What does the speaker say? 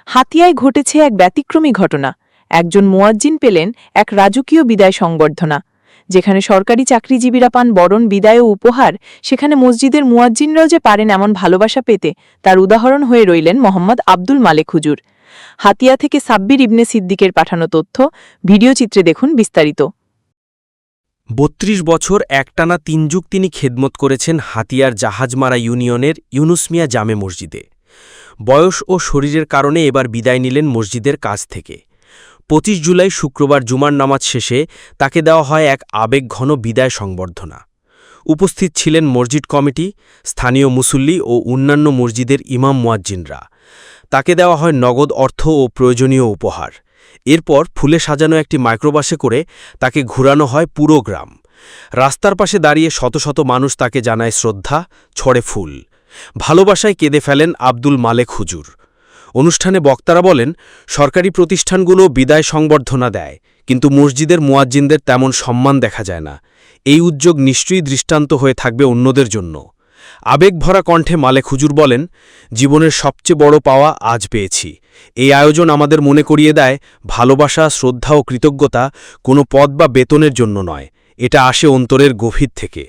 হাতিয়ায় ঘটেছে এক ব্যতিক্রমী ঘটনা। একজন মুয়াজ্জিন পেলেন এক রাজকীয় বিদায় সংবর্ধনা। যেখানে সরকারি চাকরিজীবীরা পান বরণ, বিদায় ও উপহার, সেখানে মসজিদের মুয়াজ্জিনরাও যে পারেন এমন ভালোবাসা পেতে, তার উদাহরণ হয়ে রইলেন মোহাম্মদ আব্দুল মালেক হুজুর। হাতিয়া থেকে সাব্বির ইবনে সিদ্দিকের পাঠানো তথ্য, ভিডিও চিত্রে দেখুন বিস্তারিত। ৩২ বছর একটানা ৩ যুগ তিনি খেদমত করেছেন হাতিয়ার জাহাজমারা ইউনিয়নের ইউনুস মিয়া জামে মসজিদে। বয়স ও শরীরের কারণে এবার বিদায় নিলেন মসজিদের কাজ থেকে। ২৫ জুলাই শুক্রবার জুমার নামাজ শেষে তাকে দেওয়া হয় এক আবেগঘন বিদায় সংবর্ধনা। উপস্থিত ছিলেন মসজিদ কমিটি, স্থানীয় মুসল্লি ও অন্যান্য মসজিদের ইমাম মুয়াজ্জিনরা। তাকে দেওয়া হয় নগদ অর্থ ও প্রয়োজনীয় উপহার। এরপর ফুলে সাজানো একটি মাইক্রোবাসে করে তাকে ঘুরানো হয় পুরো গ্রাম। রাস্তার পাশে দাঁড়িয়ে শত শত মানুষ তাকে জানায় শ্রদ্ধা, ছড়ে ফুল। ভালোবাসায় কেঁদে ফেলেন আব্দুল মালেক হুজুর। অনুষ্ঠানে বক্তারা বলেন, সরকারি প্রতিষ্ঠানগুলো বিদায় সংবর্ধনা দেয়, কিন্তু মসজিদের মুয়াজ্জিনদের তেমন সম্মান দেখা যায় না। এই উদ্যোগ নিশ্চয়ই দৃষ্টান্ত হয়ে থাকবে অন্যদের জন্য। আবেগভরা কণ্ঠে মালেক হুজুর বলেন, জীবনের সবচেয়ে বড় পাওয়া আজ পেয়েছি। এই আয়োজন আমাদের মনে করিয়ে দেয়, ভালোবাসা, শ্রদ্ধা ও কৃতজ্ঞতা কোনো পদ বা বেতনের জন্য নয়, এটা আসে অন্তরের গভীর থেকে।